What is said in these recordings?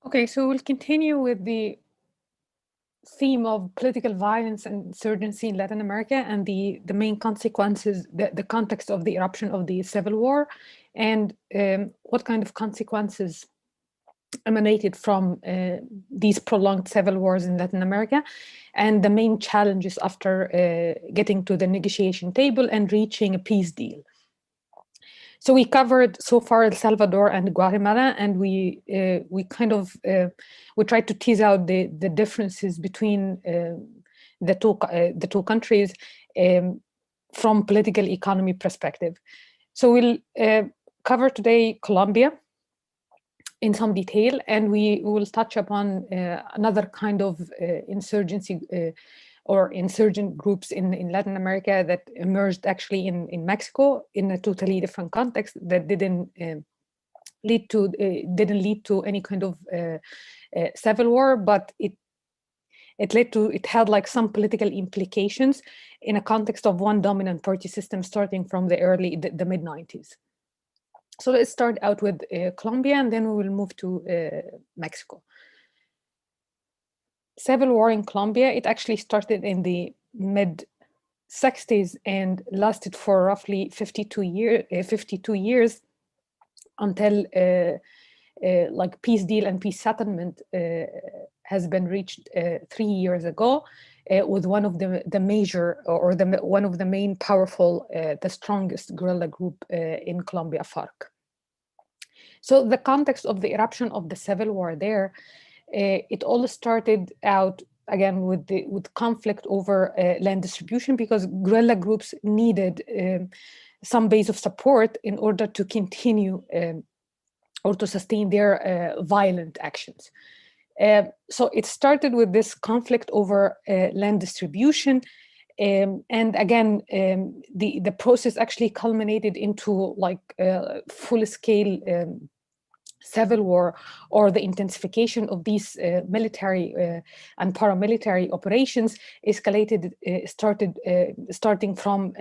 Okay, so we'll continue with the theme of political violence and insurgency in Latin America and the main consequences, the context of the eruption of the civil war, and what kind of consequences emanated from these prolonged civil wars in Latin America, and the main challenges after getting to the negotiation table and reaching a peace deal. So we covered so far El Salvador and Guatemala, and we tried to tease out the differences between the two countries from political economy perspective. So we'll cover today Colombia in some detail, and we will touch upon another kind of insurgency or insurgent groups in Latin America that emerged actually in Mexico in a totally different context that didn't lead to any kind of civil war, but it had like some political implications in a context of one dominant party system starting from the mid 90s. So let's start out with Colombia, and then we will move to Mexico. Civil war in Colombia, it actually started in the mid 60s and lasted for roughly 52 years until like peace deal and peace settlement has been reached 3 years ago with one of the major or one of the main powerful, the strongest guerrilla group in Colombia, FARC. So the context of the eruption of the civil war there, it all started out again with conflict over land distribution, because guerrilla groups needed some base of support in order to continue or to sustain their violent actions. So it started with this conflict over land distribution. And again, the process actually culminated into like full-scale civil war, or the intensification of these military and paramilitary operations starting from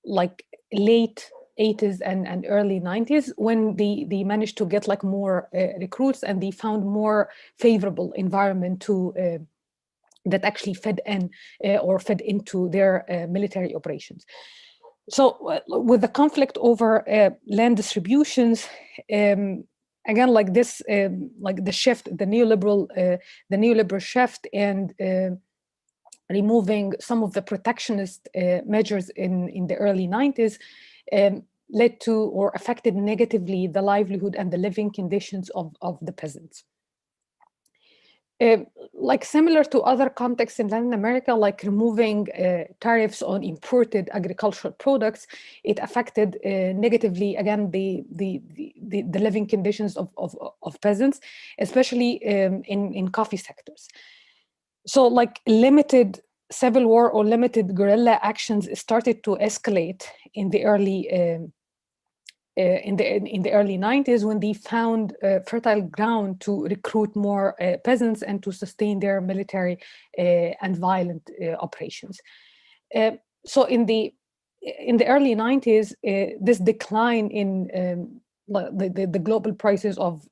like late 80s and early 90s, when they managed to get like more recruits, and they found more favorable environment to that actually fed into their military operations. So with the conflict over land distributions, again, like this, like the shift, the neoliberal shift, and removing some of the protectionist measures in the early 90s led to or affected negatively the livelihood and the living conditions of the peasants. Like similar to other contexts in Latin America, like removing tariffs on imported agricultural products, it affected negatively again the living conditions of peasants, especially in coffee sectors. So like limited civil war or limited guerrilla actions started to escalate in the early in the early 90s, when they found fertile ground to recruit more peasants and to sustain their military and violent operations. So in the early 90s, this decline in the global prices of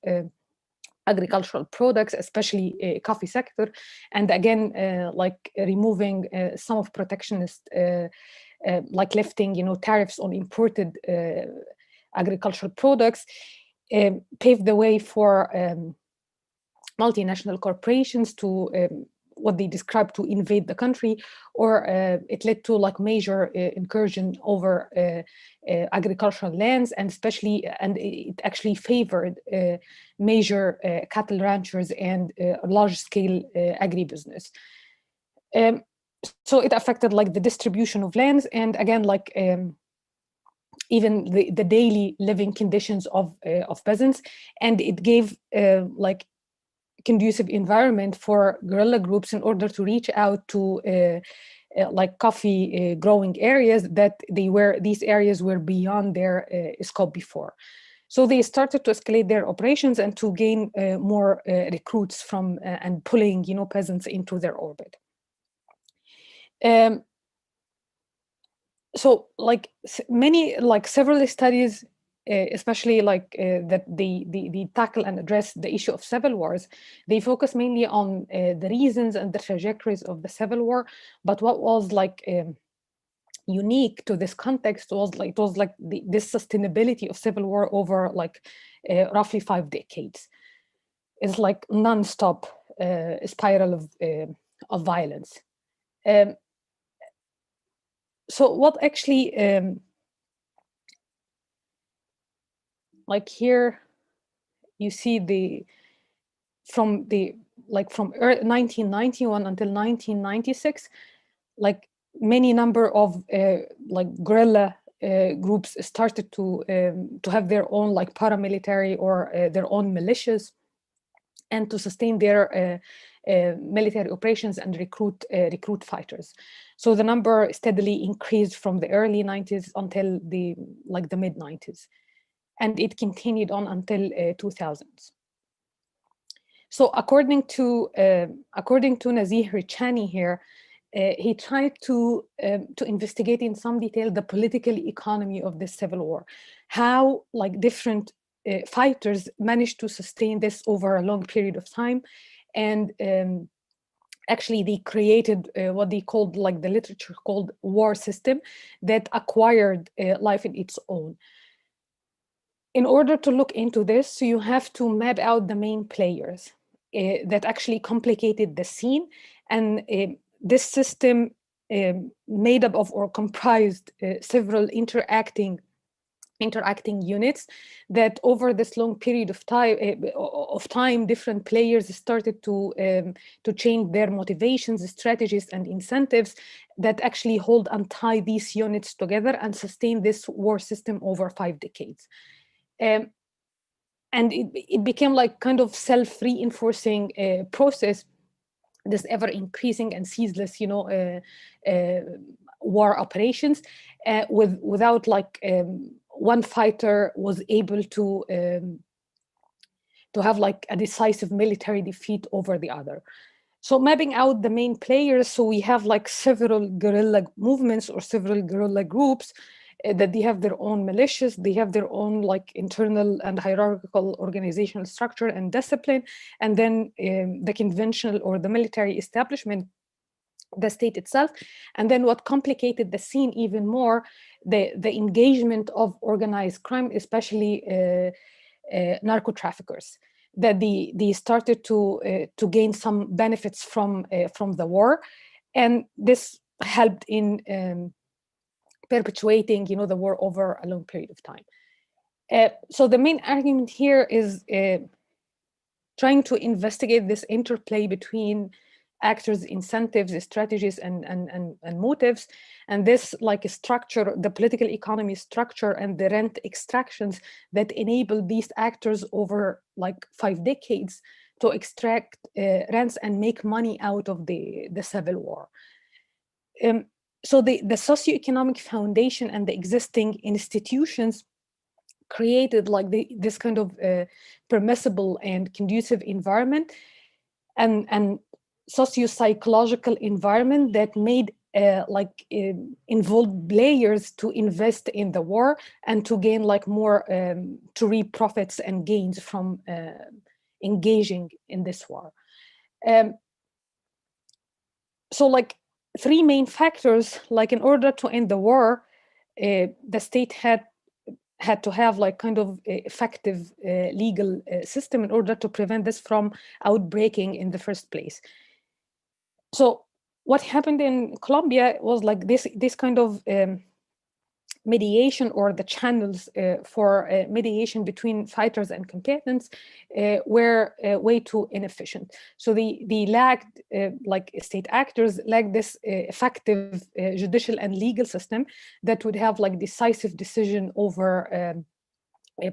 agricultural products, especially coffee sector, and again like removing some of protectionist like lifting tariffs on imported agricultural products, paved the way for multinational corporations to what they describe to invade the country, or it led to like major incursion over agricultural lands, and it actually favored major cattle ranchers and large-scale agribusiness. So it affected like the distribution of lands, and again like even the daily living conditions of peasants, and it gave like conducive environment for guerrilla groups in order to reach out to like coffee growing areas that these areas were beyond their scope before. So they started to escalate their operations and to gain more recruits from and pulling peasants into their orbit. So like several studies especially like that they tackle and address the issue of civil wars, they focus mainly on the reasons and the trajectories of the civil war. But what was like unique to this context was like this sustainability of civil war over like roughly 5 decades. It's like non-stop spiral of violence. So what actually like here you see from 1991 until 1996, like many number of like guerrilla groups started to have their own like paramilitary or their own militias, and to sustain their military operations and recruit fighters. So the number steadily increased from the early 90s until the mid 90s, and it continued on until 2000s. So according to Nazih Richani here, he tried to investigate in some detail the political economy of this civil war, how like different fighters managed to sustain this over a long period of time, and actually they created what they called, like the literature called, war system that acquired life in its own. In order to look into this, you have to map out the main players that actually complicated the scene, and this system made up of or comprised several interacting units that over this long period of time, different players started to change their motivations, strategies, and incentives that actually hold and tie these units together and sustain this war system over 5 decades. And it became like kind of self-reinforcing process, this ever increasing and ceaseless, war operations, without like one fighter was able to have like a decisive military defeat over the other. So mapping out the main players, so we have like several guerrilla movements or several guerrilla groups that they have their own militias, they have their own like internal and hierarchical organizational structure and discipline, and then the conventional or the military establishment, the state itself. And then what complicated the scene even more, the engagement of organized crime, especially narco traffickers, that they started to gain some benefits from the war, and this helped in perpetuating, the war over a long period of time. So the main argument here is trying to investigate this interplay between actors' incentives, strategies, and motives, and this like a structure, the political economy structure, and the rent extractions that enable these actors over like 5 decades to extract rents and make money out of the civil war. So the socioeconomic foundation and the existing institutions created like this kind of permissible and conducive environment and socio-psychological environment that made involved players to invest in the war and to gain like more to reap profits and gains from engaging in this war. So like 3 main factors, like in order to end the war, the state had to have like kind of effective legal system in order to prevent this from outbreaking in the first place. So what happened in Colombia was like this kind of mediation, or the channels for mediation between fighters and combatants were way too inefficient. So they lacked, like state actors lacked this effective judicial and legal system that would have like decisive decision over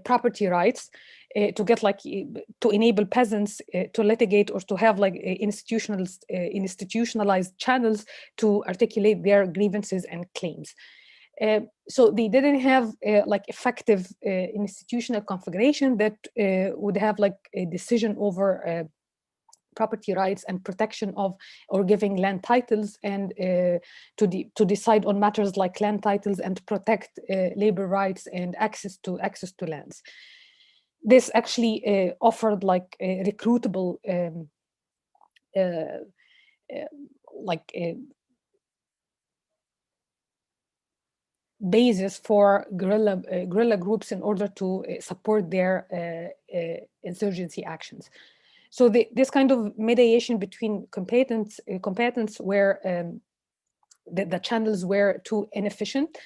property rights, to get like to enable peasants to litigate or to have like institutionalized channels to articulate their grievances and claims. So they didn't have like effective institutional configuration that would have like a decision over property rights and protection of, or giving land titles, and to decide on matters like land titles and protect labor rights and access to lands. This actually offered like a recruitable like a basis for guerrilla groups in order to support their insurgency actions. So this kind of mediation between combatants where the channels were too inefficient,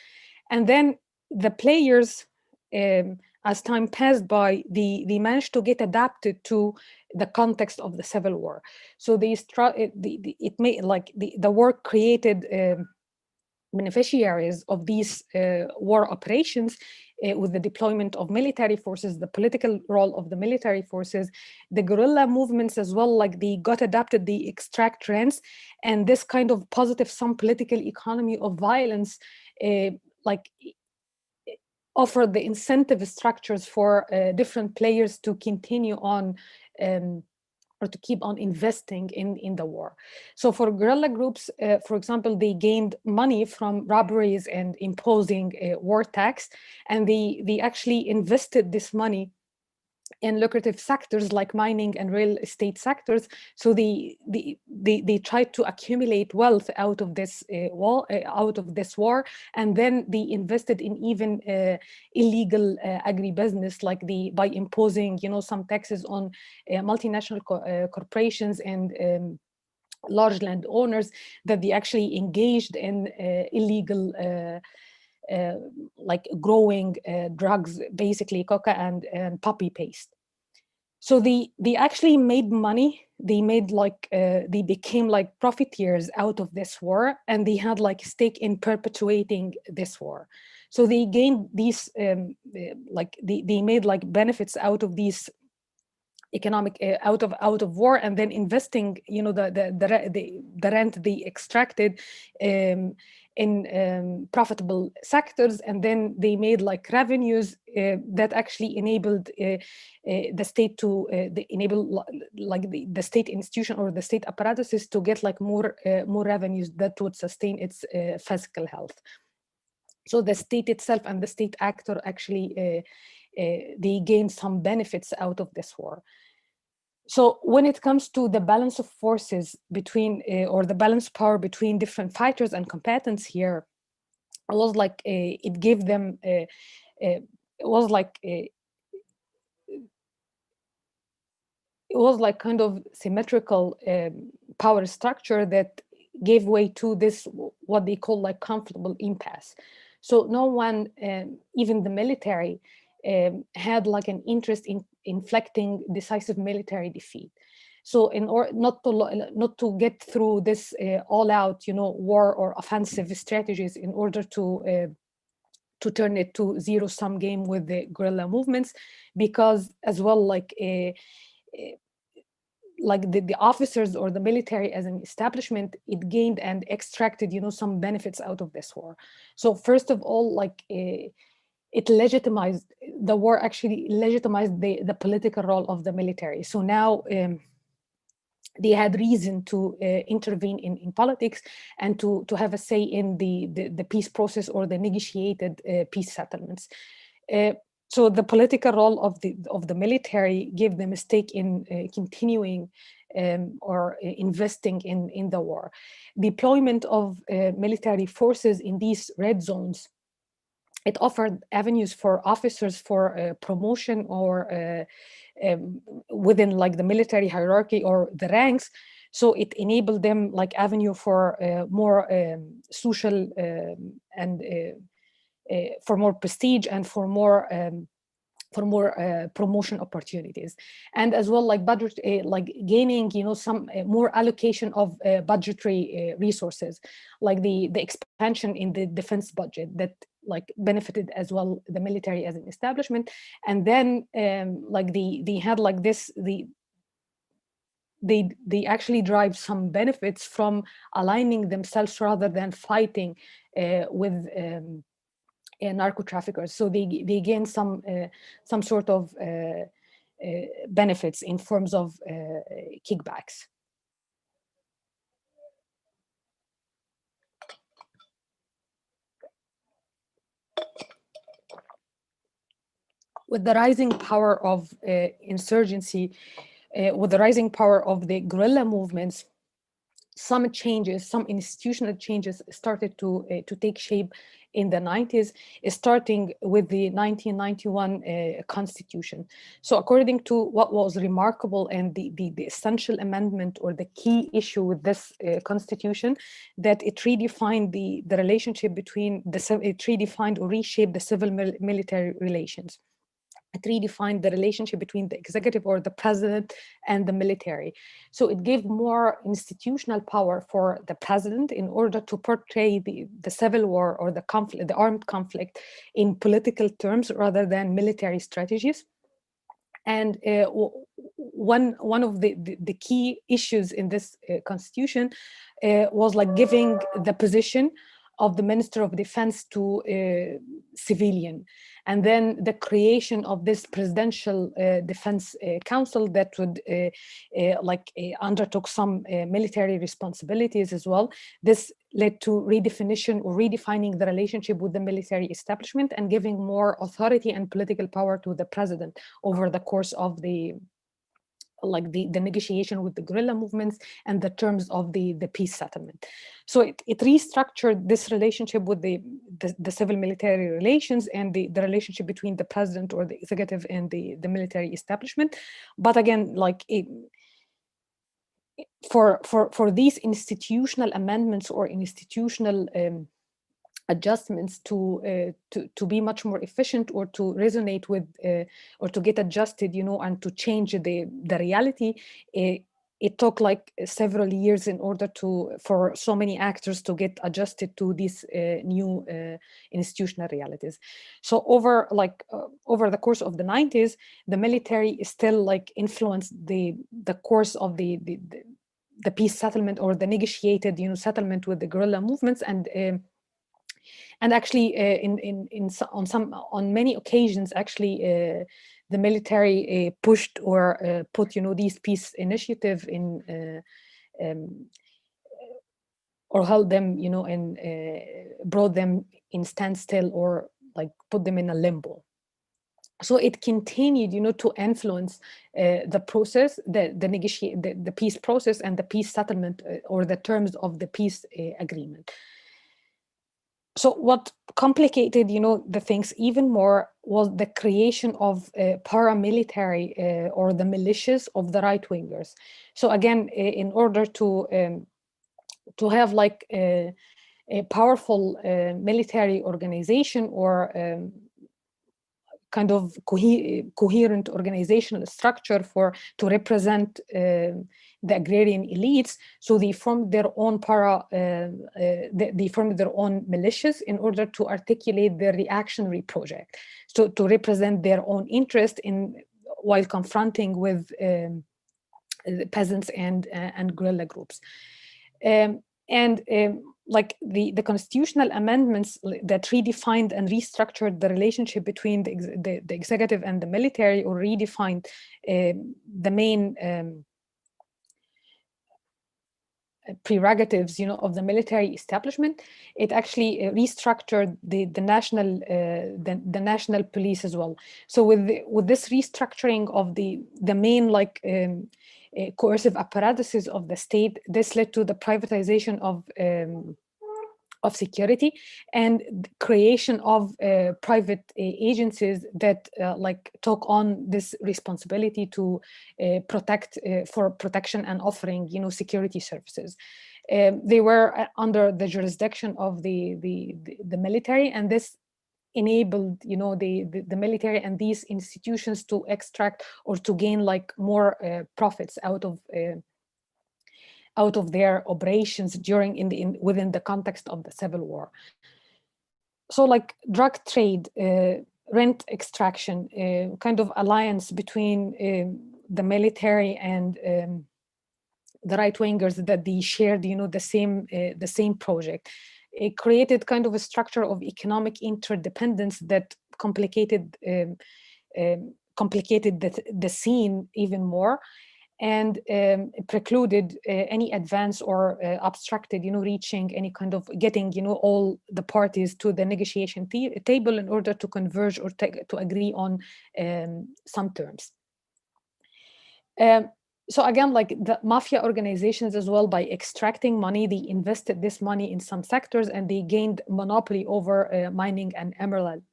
and then the players, as time passed by, they managed to get adapted to the context of the civil war. So it made like the war created beneficiaries of these war operations with the deployment of military forces, the political role of the military forces, the guerrilla movements as well, like they got adapted, they extract trends, and this kind of positive sum political economy of violence like offer the incentive structures for different players to continue on or to keep on investing in the war. So for guerrilla groups, for example, they gained money from robberies and imposing a war tax, and they actually invested this money in lucrative sectors like mining and real estate sectors. So they tried to accumulate wealth out of this war, and then they invested in even illegal agribusiness, like by imposing, some taxes on multinational corporations and large landowners, that they actually engaged in illegal like growing drugs, basically coca and poppy paste. So they actually made money. They made like they became like profiteers out of this war, and they had like stake in perpetuating this war. So they gained these like they made like benefits out of these economic out of war, and then investing, the rent they extracted in profitable sectors, and then they made like revenues that actually enabled the state to enable like the state institution or the state apparatuses to get like more revenues that would sustain its physical health. So the state itself and the state actor actually they gained some benefits out of this war. So when it comes to the balance of forces between, or the balance power between different fighters and combatants here, it was like it gave them, it was like kind of symmetrical power structure that gave way to this, what they call like comfortable impasse. So no one, even the military, had like an interest in inflicting decisive military defeat. So in order not to get through this all-out, war or offensive strategies, in order to turn it to zero-sum game with the guerrilla movements, because as well like the officers or the military as an establishment, it gained and extracted, some benefits out of this war. So first of all, like it legitimized the war, actually legitimized the political role of the military. So now they had reason to intervene in politics and to have a say in the peace process or the negotiated peace settlements. So the political role of the military gave them a stake in continuing or investing in the war. Deployment of military forces in these red zones, it offered avenues for officers for promotion or within like the military hierarchy or the ranks. So it enabled them like avenue for more social and for more prestige and for more promotion opportunities, and as well like budget, like gaining some more allocation of budgetary resources, like the expansion in the defense budget that like benefited as well the military as an establishment. And then like they had like this, they actually drive some benefits from aligning themselves rather than fighting with narco traffickers. So they gain some sort of benefits in forms of kickbacks. With the rising power of insurgency, with the rising power of the guerrilla movements, some changes, some institutional changes started to take shape in the 90s, starting with the 1991 Constitution. So according to what was remarkable and the essential amendment or the key issue with this Constitution, that it redefined the relationship between, it redefined or reshaped the civil military relations. It redefined the relationship between the executive or the president and the military. So it gave more institutional power for the president in order to portray the civil war or the conflict, the armed conflict, in political terms rather than military strategies. And one of the key issues in this constitution was like giving the position of the Minister of Defense to civilian, and then the creation of this presidential defense council that would undertook some military responsibilities as well. This led to redefinition or redefining the relationship with the military establishment and giving more authority and political power to the president over the course of the negotiation with the guerrilla movements and the terms of the peace settlement. So it restructured this relationship with the civil military relations and the relationship between the president or the executive and the military establishment. But again, for these institutional amendments or institutional adjustments to be much more efficient or to resonate with or to get adjusted, and to change the reality, it took like several years in order for so many actors to get adjusted to these new institutional realities. So over the course of the 90s, the military still influenced the course of the peace settlement or the negotiated settlement with the guerrilla movements, and actually, on many occasions, actually, the military pushed or put, these peace initiative in, or held them, and brought them in standstill or put them in a limbo. So it continued, to influence the process, the peace process and the peace settlement or the terms of the peace agreement. So what complicated, the things even more was the creation of paramilitary or the militias of the right-wingers. So again, in order to have a powerful military organization or kind of coherent organizational structure to represent the agrarian elites. So they formed their own they formed their own militias in order to articulate their reactionary project, so to represent their own interest while confronting with peasants and guerrilla groups. The constitutional amendments that redefined and restructured the relationship between the executive and the military, or redefined the main prerogatives, of the military establishment, it actually restructured the national police as well. So with this restructuring of the main coercive apparatuses of the state, this led to the privatization of security and creation of private agencies that took on this responsibility to protect for protection and offering security services. They were under the jurisdiction of the military, and this enabled the military and these institutions to extract or to gain more profits out of their operations within the context of the civil war. So drug trade, rent extraction, kind of alliance between the military and the right-wingers, that they shared the same project. It created kind of a structure of economic interdependence that complicated complicated the scene even more, and precluded any advance or obstructed, reaching any kind of getting, all the parties to the negotiation table in order to converge or to agree on some terms. So again, like the mafia organizations as well, by extracting money, they invested this money in some sectors and they gained monopoly over mining and emerald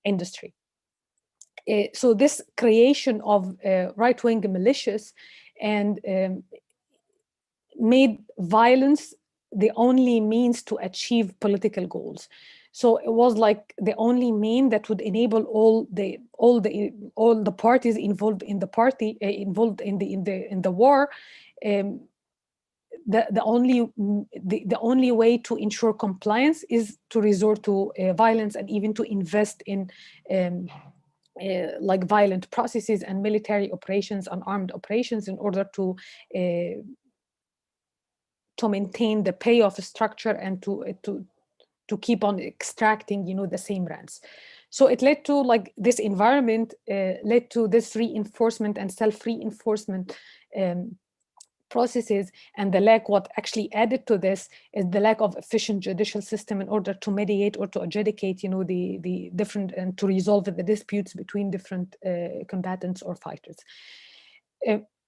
industry. So this creation of right-wing militias and made violence the only means to achieve political goals. So it was like the only mean that would enable all the parties involved in the war. The only way to ensure compliance is to resort to violence and even to invest in like violent processes and military operations and armed operations in order to maintain the payoff structure and to keep on extracting, the same rents. So it led to like this environment led to this reinforcement and self-reinforcement processes, and what actually added to this is the lack of efficient judicial system in order to mediate or to adjudicate, the different and to resolve the disputes between different combatants or fighters.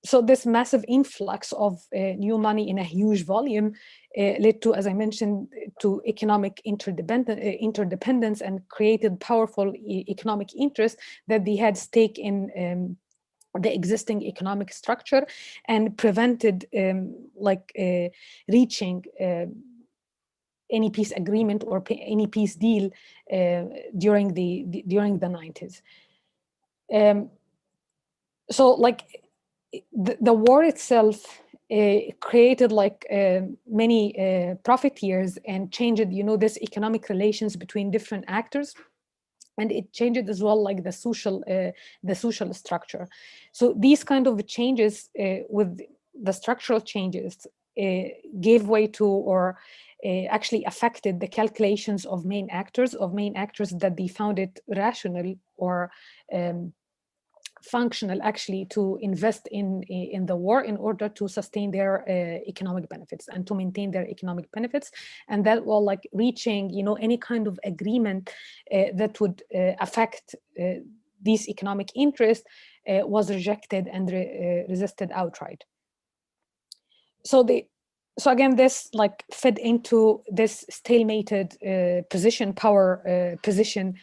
So this massive influx of new money in a huge volume led to, as I mentioned, to economic interdependence and created powerful economic interests that they had stake in the existing economic structure and prevented reaching any peace agreement or any peace deal during the 90s. So like the war itself created like many profiteers and changed, this economic relations between different actors. And it changed as well, like the social structure. So these kind of changes with the structural changes gave way to or actually affected the calculations of main actors that they found it rational or functional actually to invest in the war in order to sustain their economic benefits and to maintain their economic benefits, and that while like reaching any kind of agreement that would affect these economic interests was rejected and resisted outright. So again, this like fed into this stalemated power position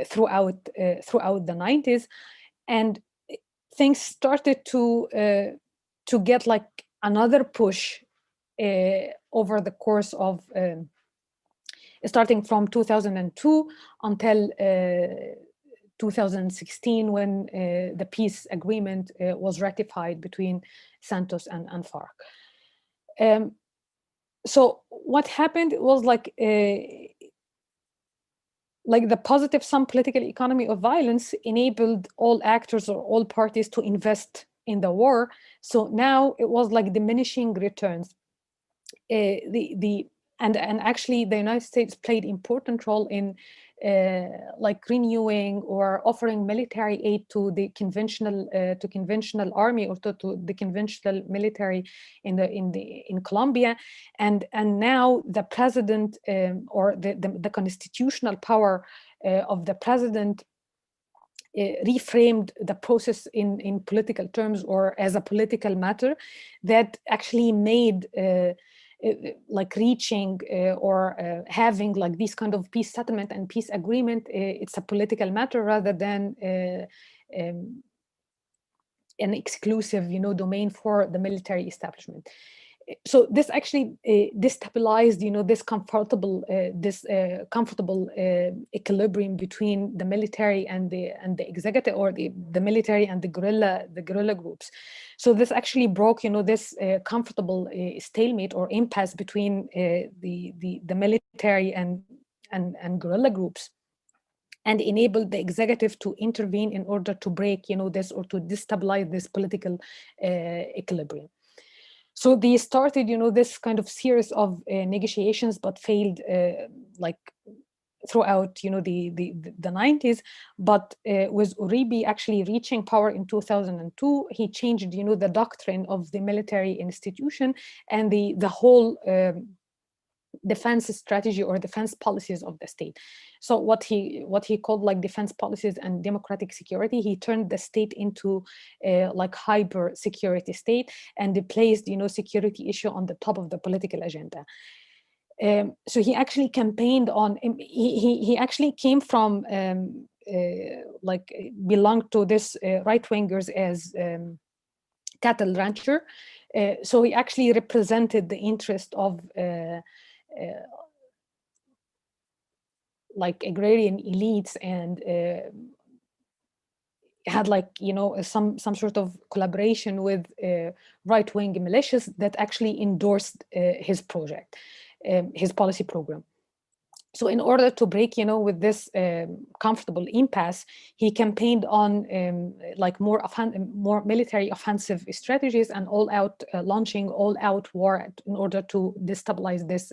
throughout the 90s. And things started to get like another push over the course of starting from 2002 until 2016, when the peace agreement was ratified between Santos and FARC. So what happened was like the positive sum political economy of violence enabled all actors or all parties to invest in the war. So now it was like diminishing returns. And actually the United States played important role in like renewing or offering military aid to the conventional army or to the conventional military in Colombia, and now the president or the constitutional power of the president reframed the process in political terms or as a political matter that actually made like reaching or having like this kind of peace settlement and peace agreement, it's a political matter rather than an exclusive, domain for the military establishment. So this actually destabilized, this comfortable equilibrium between the military and the executive, or the military and the guerrilla groups. So this actually broke, this comfortable stalemate or impasse between the military and guerrilla groups, and enabled the executive to intervene in order to break, this, or to destabilize this political equilibrium. So they started, this kind of series of negotiations, but failed like throughout the 90s. But with Uribe actually reaching power in 2002, he changed the doctrine of the military institution and the whole defense strategy or defense policies of the state. So what he called like defense policies and democratic security, he turned the state into like hyper security state, and he placed security issue on the top of the political agenda. So he actually campaigned on. He actually came from like belonged to this right wingers as cattle rancher. So he actually represented the interest of like agrarian elites, and had like some sort of collaboration with right-wing militias that actually endorsed his project, his policy program. So in order to break with this comfortable impasse, he campaigned on like more military offensive strategies and launching all-out war in order to destabilize this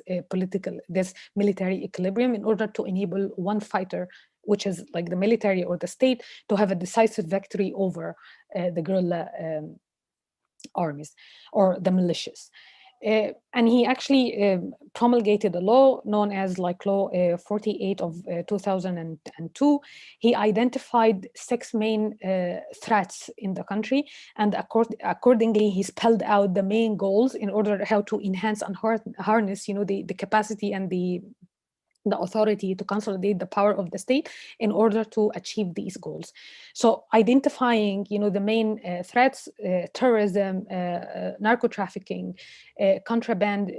military equilibrium, in order to enable one fighter, which is like the military or the state, to have a decisive victory over the guerrilla armies or the militias. And he actually promulgated a law known as like Law 48 of 2002. He identified 6 main threats in the country, and accordingly he spelled out the main goals in order how to enhance and harness the capacity and the authority to consolidate the power of the state in order to achieve these goals. So identifying, the main threats: terrorism, narco trafficking, contraband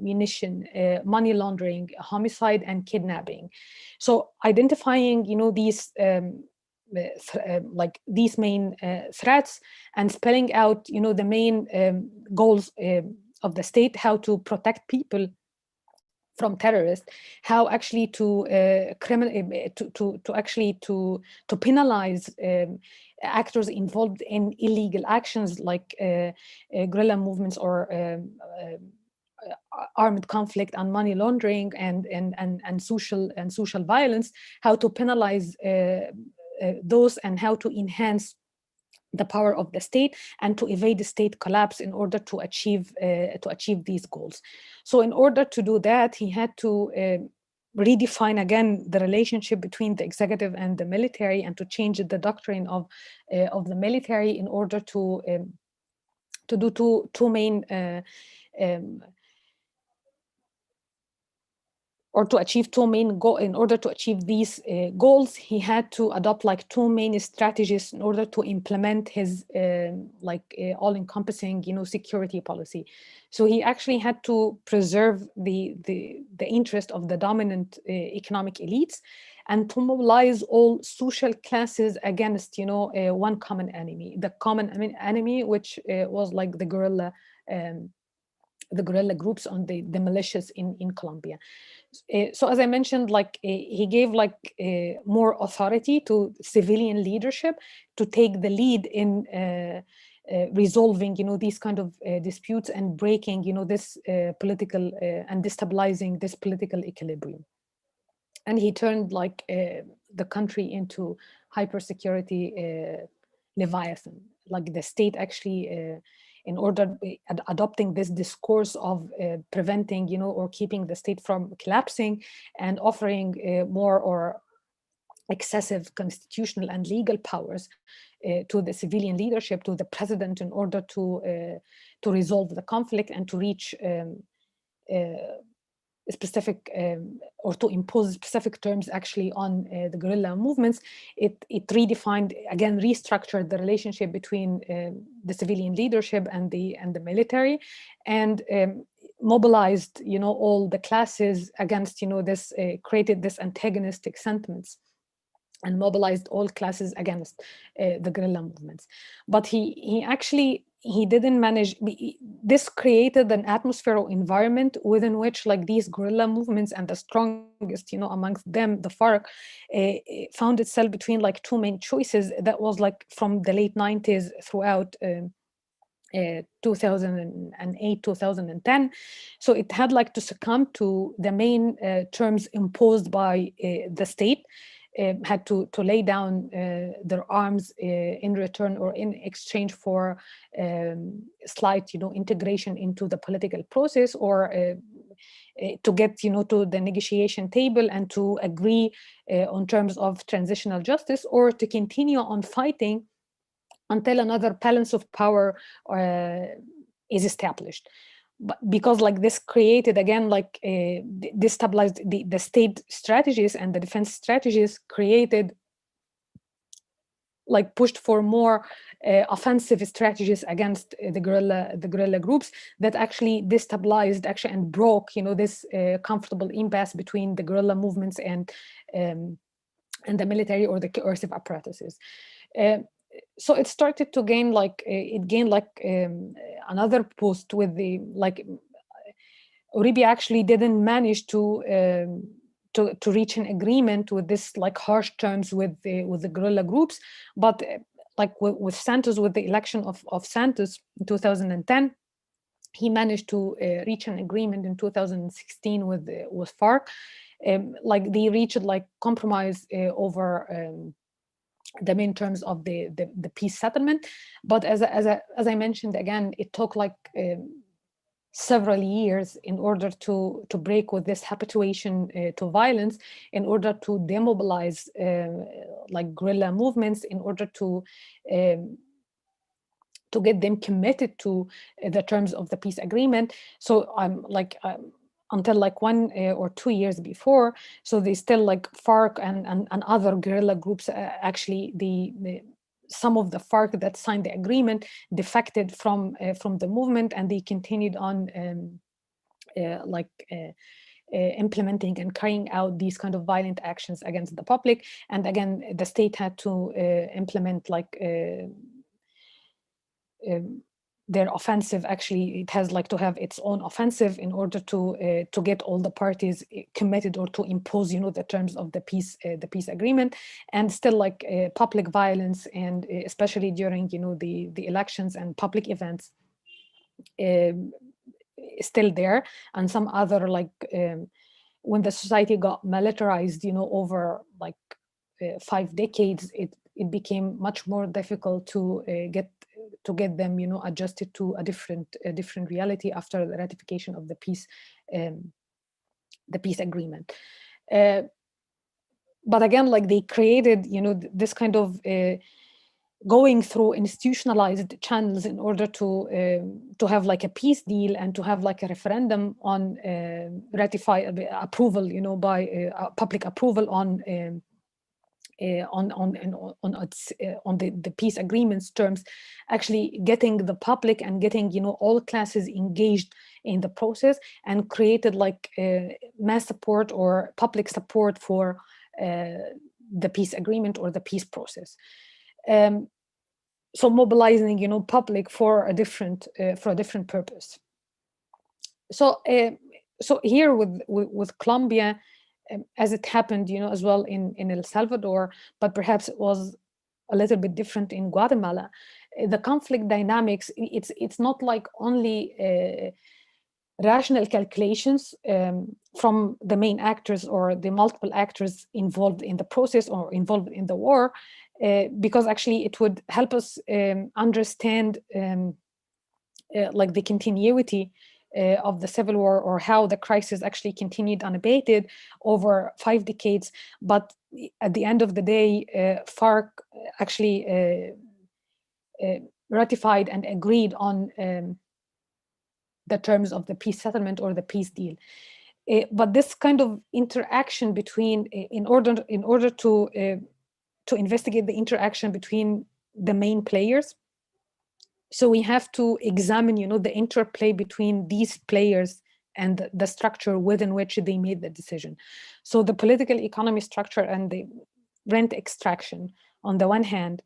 munition, money laundering, homicide, and kidnapping. So identifying, these like these main threats, and spelling out, the main goals of the state, how to protect people from terrorists, how actually to penalize actors involved in illegal actions like guerrilla movements or armed conflict and money laundering and social violence, how to penalize those, and how to enhance the power of the state and to evade the state collapse in order to achieve these goals. So in order to do that, he had to redefine again the relationship between the executive and the military, and to change the doctrine of the military in order to do two main or to achieve two main goals. In order to achieve these goals, he had to adopt like 2 main strategies in order to implement his all-encompassing, security policy. So he actually had to preserve the interest of the dominant economic elites, and to mobilize all social classes against, one common enemy, the common enemy, which was like the guerrilla groups on the militias in Colombia. So as I mentioned, like he gave like more authority to civilian leadership to take the lead in resolving, these kind of disputes, and breaking, this political and destabilizing this political equilibrium. And he turned like the country into hyper-security leviathan. Like the state actually, in order adopting this discourse of preventing, or keeping the state from collapsing, and offering more or excessive constitutional and legal powers to the civilian leadership, to the president, in order to resolve the conflict and to reach specific or to impose specific terms actually on the guerrilla movements. It redefined, again, restructured the relationship between the civilian leadership and the military, and mobilized, all the classes against, this created this antagonistic sentiments, and mobilized all classes against the guerrilla movements. But he didn't manage. This created an atmosphere or environment within which, like, these guerrilla movements, and the strongest, amongst them, the FARC, found itself between like 2 main choices. That was like from the late 90s throughout 2008, 2010. So it had like to succumb to the main terms imposed by the state, had to lay down their arms in return or in exchange for slight, integration into the political process, or to get, to the negotiation table and to agree on terms of transitional justice, or to continue on fighting until another balance of power is established. But because like this created again, like destabilized the state strategies, and the defense strategies created, like pushed for more offensive strategies against the guerrilla groups, that actually destabilized and broke, this comfortable impasse between the guerrilla movements and the military or the coercive apparatuses. So it started to gain another post with the Uribe actually didn't manage to reach an agreement with this like harsh terms with the guerrilla groups, but with Santos, with the election of Santos in 2010, he managed to reach an agreement in 2016 with FARC. They reached compromise over the main terms of the peace settlement. But as I mentioned again, it took several years in order to break with this habituation to violence, in order to demobilize guerrilla movements, in order to get them committed to the terms of the peace agreement. So until 1 or 2 years before, so they still FARC and other guerrilla groups, actually some of the FARC that signed the agreement defected from the movement, and they continued on implementing and carrying out these kind of violent actions against the public. And again, the state had to implement their offensive. Actually, it has to have its own offensive in order to get all the parties committed, or to impose, the terms of the peace agreement. And still public violence, and especially during the elections and public events, still there. And some other when the society got militarized, over 5 decades, it became much more difficult to get them, adjusted to a different reality after the ratification of the peace agreement. But again, they created, this kind of going through institutionalized channels in order to have a peace deal, and to have a referendum on approval, by public approval on the peace agreement's terms, actually getting the public and getting all classes engaged in the process, and created mass support or public support for the peace agreement or the peace process. So mobilizing public for a different purpose. So here with Colombia, as it happened, as well in El Salvador, but perhaps it was a little bit different in Guatemala. The conflict dynamics, it's not only rational calculations from the main actors or the multiple actors involved in the process or involved in the war, because actually it would help us understand the continuity of the civil war, or how the crisis actually continued unabated over 5 decades. But at the end of the day, FARC actually ratified and agreed on the terms of the peace settlement or the peace deal. But this kind of interaction between, in order to investigate the interaction between the main players, so we have to examine, the interplay between these players and the structure within which they made the decision. So the political economy structure and the rent extraction on the one hand,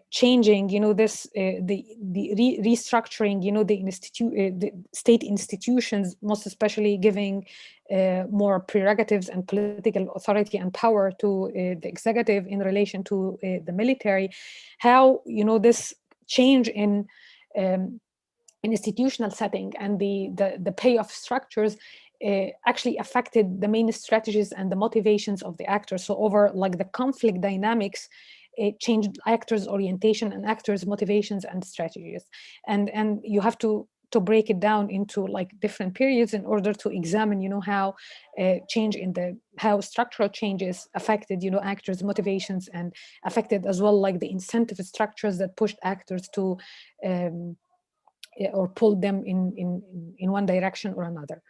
changing, restructuring, the state institutions, most especially giving more prerogatives and political authority and power to the executive in relation to the military. How, this change in an institutional setting, and the payoff structures actually affected the main strategies and the motivations of the actors. So over like the conflict dynamics, it changed actors' orientation and actors' motivations and strategies. And you have to break it down into like different periods in order to examine, you know, how change in the how structural changes affected, you know, actors' motivations, and affected as well like the incentive structures that pushed actors to or pulled them in one direction or another.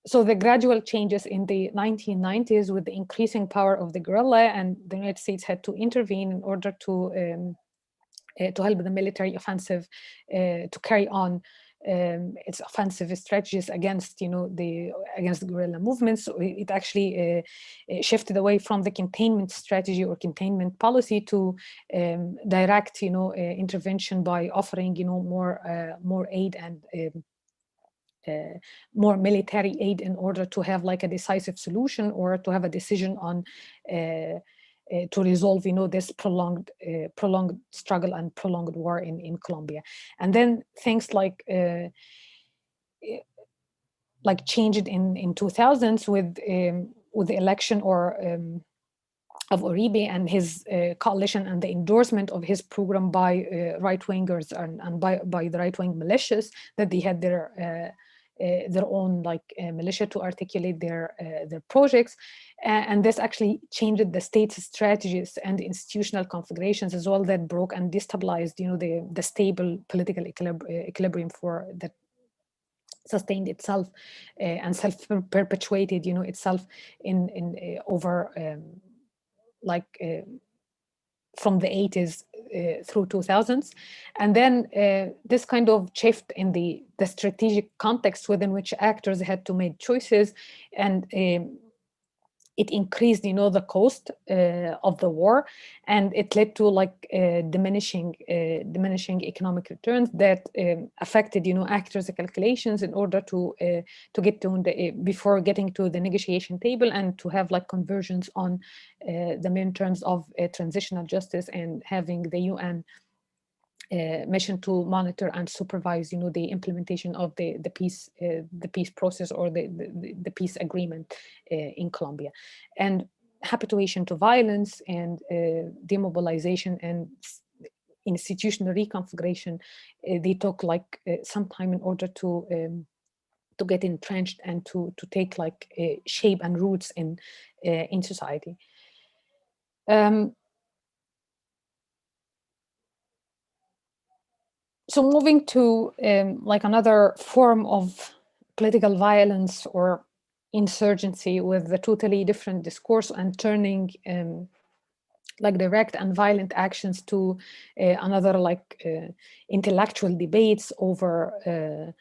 So the gradual changes in the 1990s, with the increasing power of the guerrilla, and the United States had to intervene in order to help the military offensive to carry on its offensive strategies against, you know, against the guerrilla movements. So it actually shifted away from the containment strategy or containment policy to direct, you know, intervention by offering, you know, more aid and more military aid in order to have like a decisive solution, or to have a decision on to resolve, you know, this prolonged struggle and prolonged war in Colombia. And then things like changed in 2000s with the election of Uribe and his coalition, and the endorsement of his program by right-wingers and by the right-wing militias, that they had their own militia to articulate their projects, and this actually changed the state's strategies and institutional configurations as well, that broke and destabilized, you know, the stable political equilibrium for that sustained itself and self-perpetuated, you know, itself in over from the 80s through 2000s. And then this kind of shift in the strategic context within which actors had to make choices, and it increased, you know, the cost of the war, and it led to diminishing economic returns that affected, you know, actors' calculations in order to get to before getting to the negotiation table, and to have like conversions on the main terms of transitional justice, and having the UN mission to monitor and supervise, you know, the implementation of the peace process, or the peace agreement in Colombia. And habituation to violence and demobilization and institutional reconfiguration, they took some time in order to get entrenched and to take shape and roots in society. So moving to another form of political violence or insurgency with a totally different discourse, and turning direct and violent actions to another intellectual debates over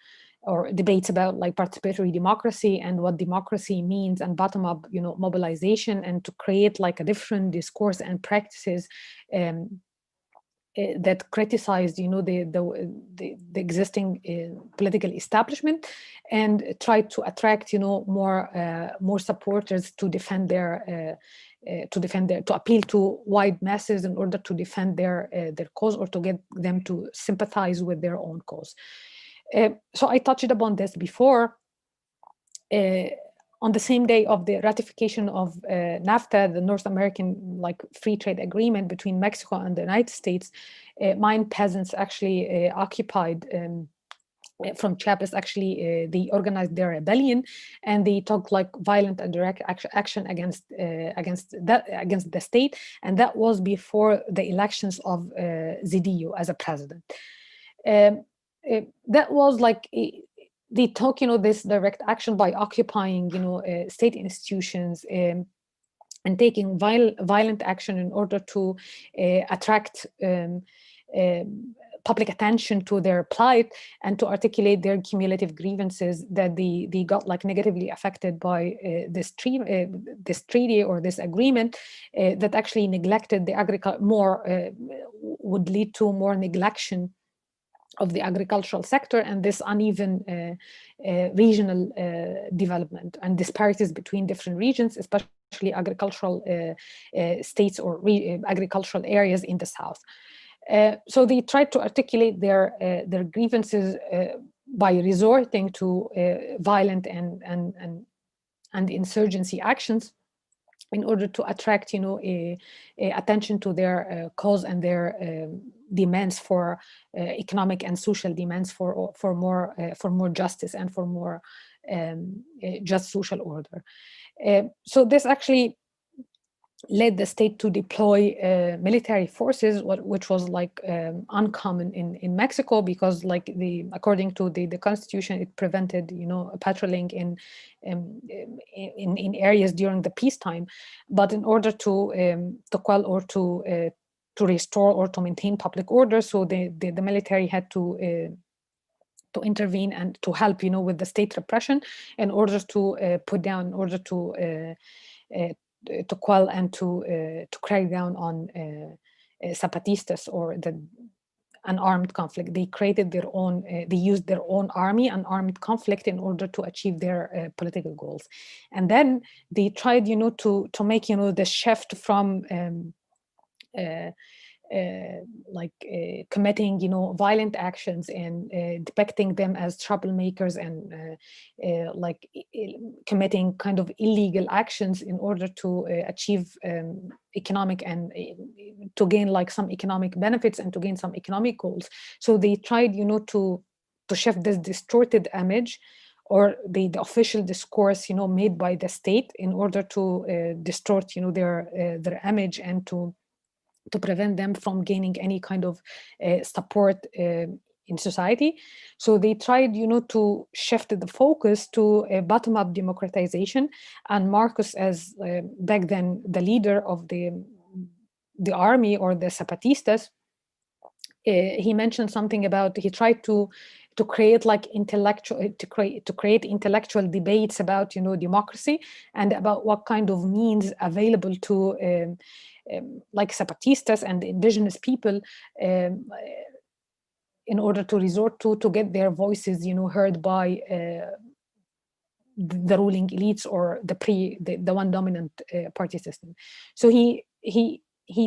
or debates about participatory democracy and what democracy means, and bottom-up, you know, mobilization, and to create a different discourse and practices that criticized, you know, the existing political establishment, and tried to attract, you know, more supporters to defend their to appeal to wide masses in order to defend their cause, or to get them to sympathize with their own cause. So I touched upon this before. On the same day of the ratification of NAFTA, the North American free trade agreement between Mexico and the United States, Mayan peasants actually occupied from Chiapas. Actually, they organized their rebellion, and they took violent and direct action against the state, and that was before the elections of Zedillo as a president. That was they took, you know, this direct action by occupying, you know, state institutions and taking violent action in order to attract public attention to their plight, and to articulate their cumulative grievances that they got negatively affected by this treaty or this agreement that actually neglected the agriculture would lead to more neglection of the agricultural sector, and this uneven regional development and disparities between different regions, especially agricultural states or agricultural areas in the south. So they tried to articulate their grievances by resorting to violent and insurgency actions in order to attract, attention to their cause and their demands for economic and social demands for more justice and for more just social order. So this actually led the state to deploy military forces, which was like uncommon in Mexico, because like according to the constitution, it prevented patrolling in areas during the peacetime. But in order to quell or to restore or to maintain public order, so the military had to intervene and to help with the state repression in order to put down, in order to quell and to crack down on Zapatistas or an armed conflict. They created their own, they used their own army and armed conflict in order to achieve their political goals. And then they tried, to make, the shift from committing, violent actions and depicting them as troublemakers and committing kind of illegal actions in order to achieve economic and to gain like some economic benefits and to gain some economic goals. So they tried, to shift this distorted image or the official discourse, made by the state in order to distort, their image and to prevent them from gaining any kind of support in society. So they tried, to shift the focus to bottom-up democratization. And Marcos, as back then the leader of the army or the Zapatistas, he mentioned something about, he tried to create like create intellectual debates about democracy and about what kind of means available to like Zapatistas and indigenous people in order to resort to get their voices heard by the ruling elites or the one dominant party system. So he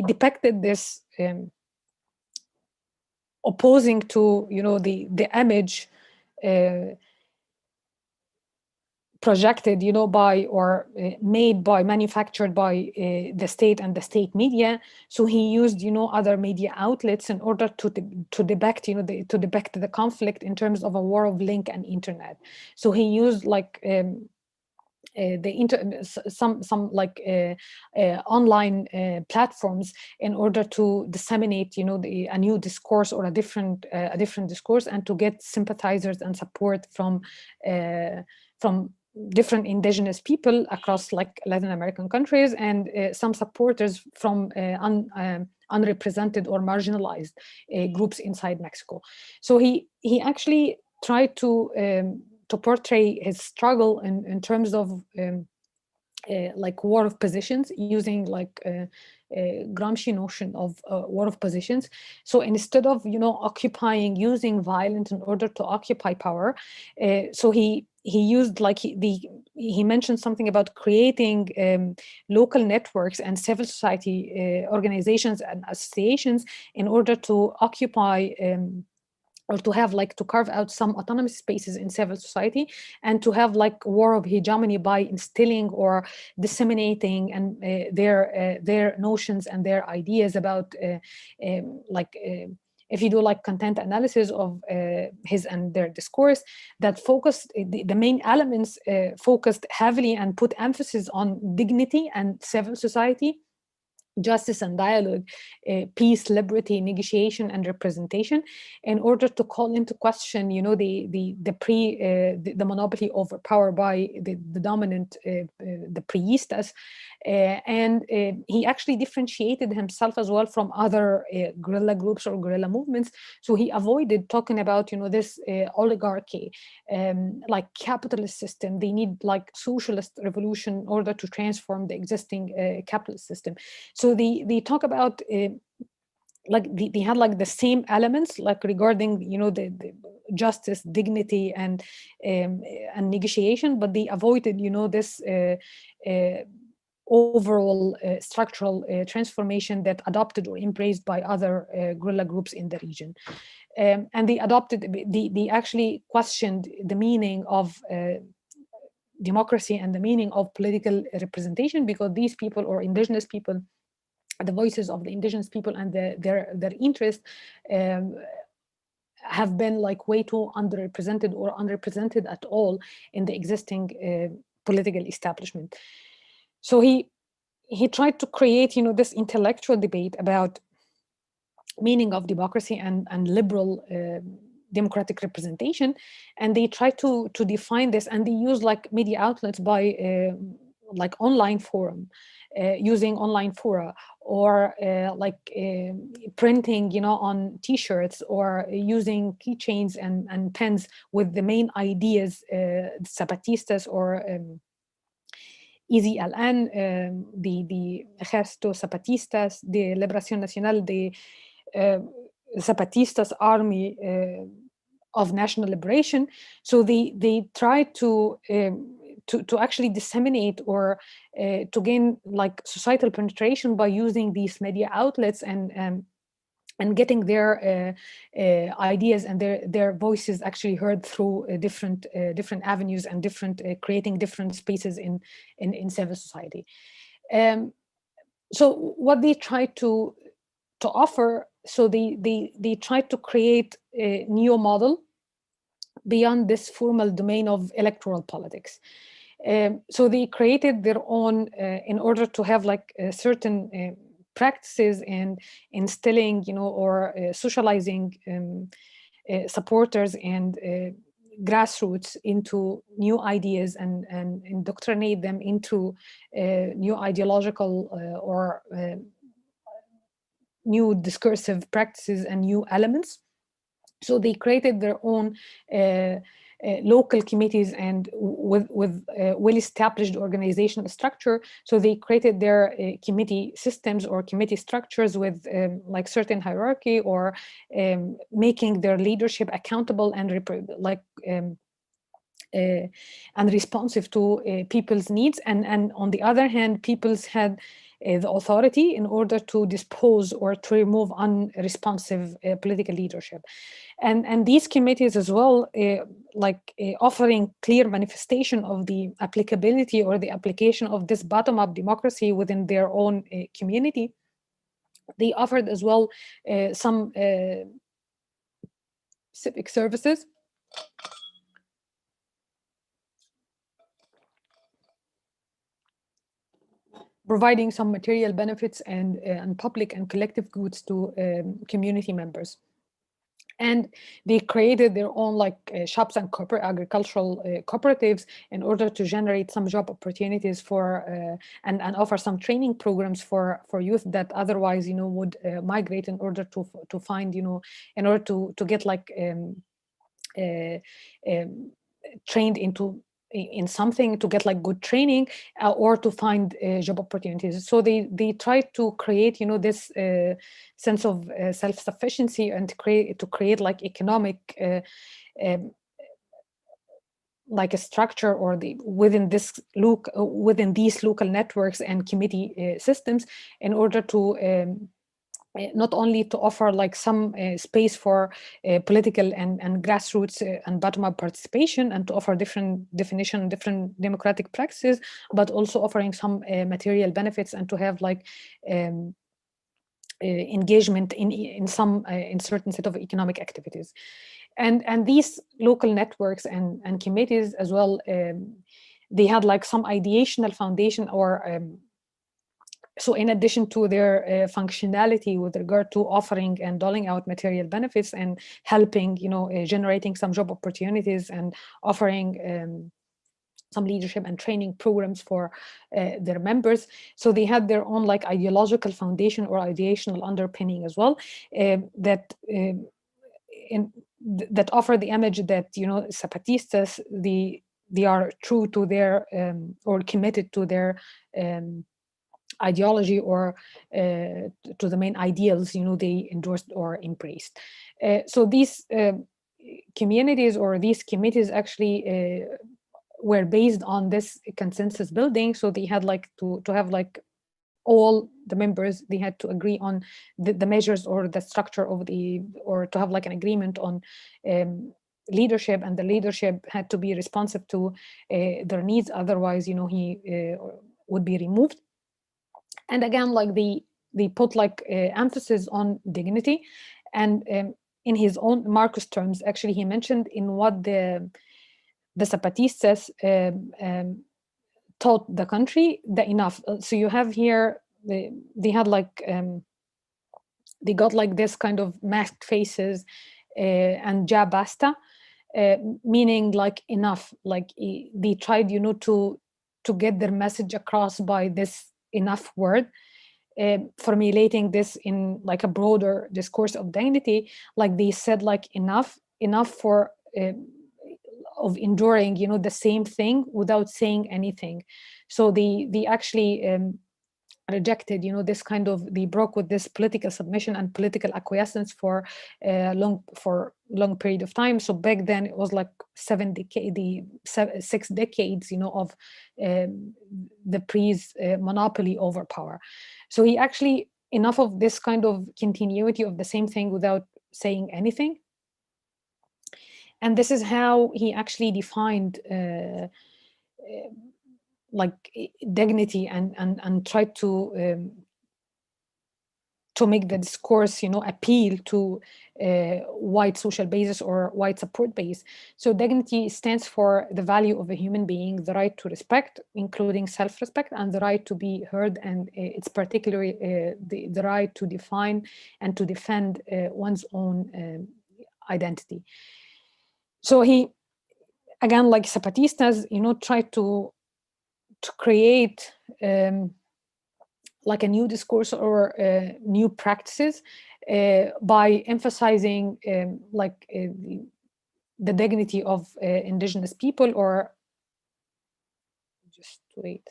depicted this opposing to the image projected by or made by manufactured by the state and the state media. So he used other media outlets in order to depict to depict the conflict in terms of a war of link and internet. So he used like some like online platforms in order to disseminate a new discourse or a different discourse, and to get sympathizers and support from different indigenous people across like Latin American countries, and some supporters from unrepresented or marginalized groups inside Mexico. So he actually tried to portray his struggle in terms of like war of positions, using like Gramsci notion of war of positions. So instead of occupying, using violence in order to occupy power, so he used like he mentioned something about creating local networks and civil society organizations and associations in order to occupy or to have like to carve out some autonomous spaces in civil society, and to have like war of hegemony by instilling or disseminating and their notions and their ideas about if you do like content analysis of his and their discourse, that focused the main elements focused heavily and put emphasis on dignity and civil society, justice and dialogue, peace, liberty, negotiation, and representation, in order to call into question, the monopoly over power by the dominant the priistas, and he actually differentiated himself as well from other guerrilla groups or guerrilla movements. So he avoided talking about this oligarchy, like capitalist system. They need like socialist revolution in order to transform the existing capitalist system. So they talk about like they had like the same elements like regarding the justice, dignity, and negotiation, but they avoided this overall structural transformation that adopted or embraced by other guerrilla groups in the region. And they actually questioned the meaning of democracy and the meaning of political representation, because these people, or indigenous people, the voices of the indigenous people and their interests have been like way too underrepresented or unrepresented at all in the existing political establishment. So he tried to create, this intellectual debate about meaning of democracy and liberal democratic representation, and they try to define this, and they use like media outlets by like online forum, using online fora, or printing, on T-shirts, or using keychains and pens with the main ideas, Zapatistas, or LaAm, the Ejército Zapatistas, the Liberación Nacional, the Zapatistas Army of National Liberation. So they try to actually disseminate, or to gain like societal penetration by using these media outlets and getting their ideas and their voices actually heard through different avenues, and creating different spaces in civil society. So what they try to offer, so they try to create a new model beyond this formal domain of electoral politics. So they created their own, in order to have like certain practices and instilling, or socializing supporters and grassroots into new ideas, and indoctrinate them into new ideological or new discursive practices and new elements. So they created their own local committees, and with well-established organizational structure. So they created their committee systems or committee structures with like certain hierarchy, or making their leadership accountable and and responsive to people's needs. And on the other hand, people's had the authority in order to dispose or to remove unresponsive political leadership. And these committees as well, offering clear manifestation of the applicability or the application of this bottom-up democracy within their own community. They offered as well some civic services, providing some material benefits and public and collective goods to community members. And they created their own shops and agricultural cooperatives in order to generate some job opportunities for and offer some training programs for youth that otherwise would migrate in order to find in order to get trained in something, to get good training or to find job opportunities. So they try to create this sense of self-sufficiency, and to create economic a structure, or within these local networks and committee systems, in order to not only to offer some space for political and grassroots and bottom-up participation, and to offer different democratic practices, but also offering some material benefits, and to have engagement in certain set of economic activities. And these local networks and committees as well, they had some ideational foundation, or so in addition to their functionality with regard to offering and doling out material benefits and helping, generating some job opportunities and offering some leadership and training programs for their members. So they had their own ideological foundation or ideational underpinning as well, that offer the image that, Zapatistas, they are true to their or committed to their ideology, or to the main ideals they endorsed or embraced. So these communities or these committees actually were based on this consensus building. So they had like to have like all the members, they had to agree on the measures or the structure of the, or to have like an agreement on leadership, and the leadership had to be responsive to their needs, otherwise he would be removed. And again, like they put like emphasis on dignity. And in his own Marcus terms, actually he mentioned in what the Zapatistas taught the country, the enough. So you have here, they had like they got like this kind of masked faces and ja basta, meaning like enough. Like they tried to get their message across by this enough word, formulating this in like a broader discourse of dignity. Like they said, like enough for of enduring the same thing without saying anything. So they actually rejected this kind of, they broke with this political submission and political acquiescence for long period of time. So back then it was like 6 decades of the priest's monopoly over power. So he actually, enough of this kind of continuity of the same thing without saying anything. And this is how he actually defined like dignity, and tried to make the discourse appeal to white social basis or white support base. So dignity stands for the value of a human being, the right to respect, including self-respect, and the right to be heard, and it's particularly the right to define and to defend one's own identity. So he, again, like Zapatistas, tried to create like a new discourse or new practices by emphasizing like the dignity of indigenous people, or just wait.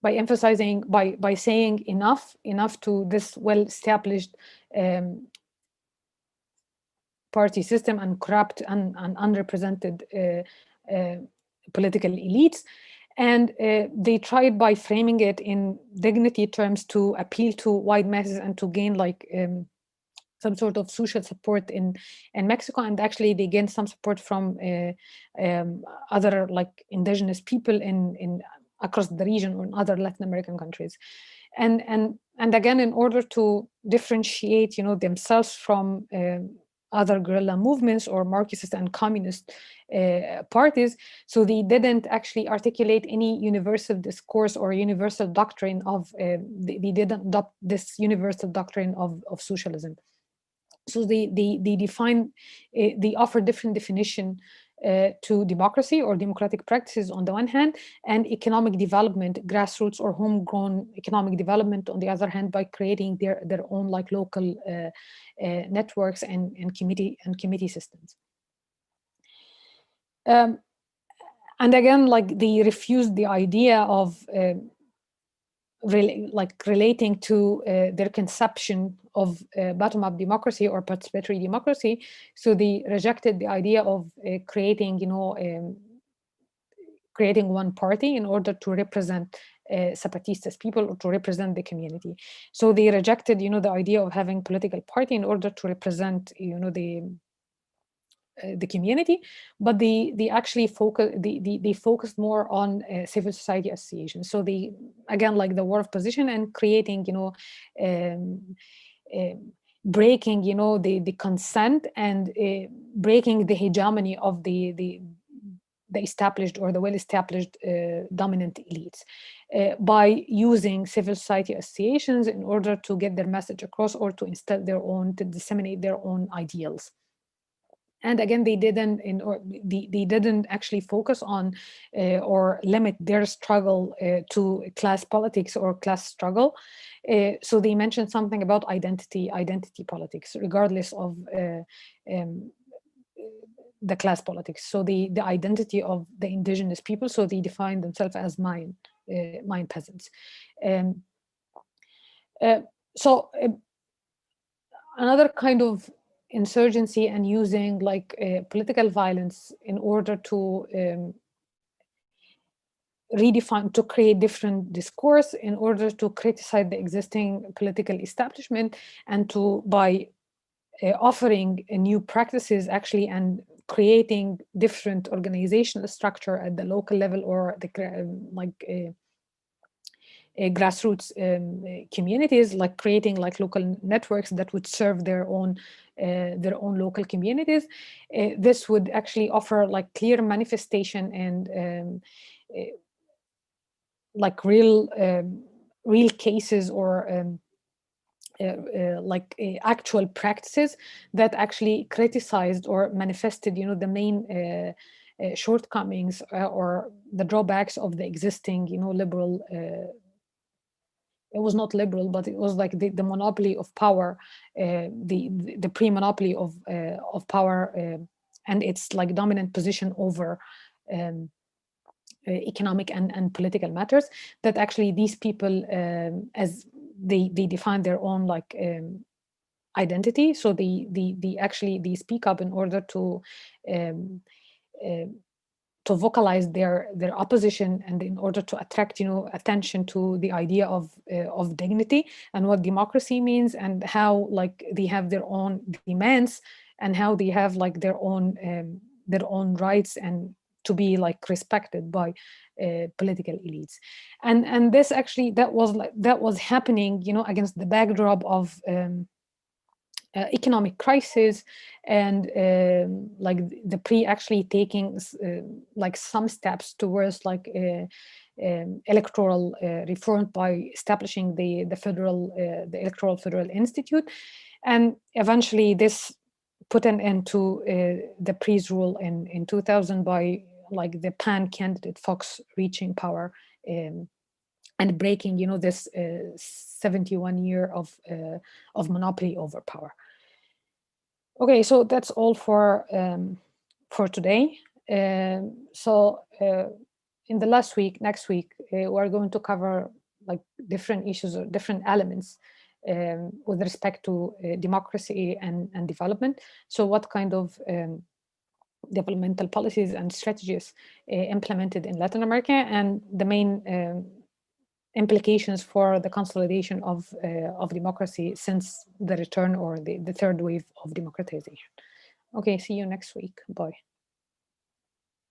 By emphasizing, by saying enough to this well-established party system and corrupt and unrepresented political elites. And they tried by framing it in dignity terms to appeal to white masses and to gain like some sort of social support in Mexico. And actually they gained some support from other like indigenous people in across the region or in other Latin American countries. And again, in order to differentiate themselves from other guerrilla movements or Marxist and communist parties, so they didn't actually articulate any universal discourse or universal doctrine of they didn't adopt this universal doctrine of socialism. So they define, they offer different definition to democracy or democratic practices on the one hand, and economic development, grassroots or homegrown economic development on the other hand, by creating their own like local networks and committee systems. And again, like they refused the idea of relating to their conception of bottom-up democracy or participatory democracy. So they rejected the idea of creating one party in order to represent Zapatistas people or to represent the community. So they rejected the idea of having political party in order to represent the community, but they actually they focused more on civil society associations. So they, again, like the war of position and creating breaking the consent and breaking the hegemony of the established or the well-established dominant elites by using civil society associations in order to get their message across or to instill their own, to disseminate their own ideals. And again, they didn't actually focus on or limit their struggle to class politics or class struggle. So they mentioned something about identity politics, regardless of the class politics. So the identity of the indigenous people. So they define themselves as mine peasants. So another kind of insurgency and using like political violence in order to redefine, to create different discourse in order to criticize the existing political establishment, and to by offering new practices actually, and creating different organizational structure at the local level or the grassroots communities, like creating like local networks that would serve their own local communities. This would actually offer like clear manifestation and like real cases or actual practices that actually criticized or manifested, you know, the main shortcomings or the drawbacks of the existing, you know, liberal. It was not liberal, but it was like the monopoly of power, the pre-monopoly of power, and its like dominant position over economic and political matters. That actually these people, as they define their own like identity, so they actually speak up in order to vocalize their opposition, and in order to attract, you know, attention to the idea of dignity and what democracy means, and how like they have their own demands, and how they have like their own rights, and to be like respected by political elites. And this actually, that was happening, you know, against the backdrop of economic crisis, and like the PRI actually taking like some steps towards like electoral reform by establishing the electoral federal institute, and eventually this put an end to the PRI's rule in 2000 by like the pan candidate Fox reaching power and breaking, you know, this 71 year of monopoly over power. Okay, so that's all for today. So in the next week, we're going to cover like different issues or different elements with respect to democracy and development. So what kind of developmental policies and strategies implemented in Latin America, and the main implications for the consolidation of democracy since the return or the third wave of democratization. Okay, see you next week. Bye.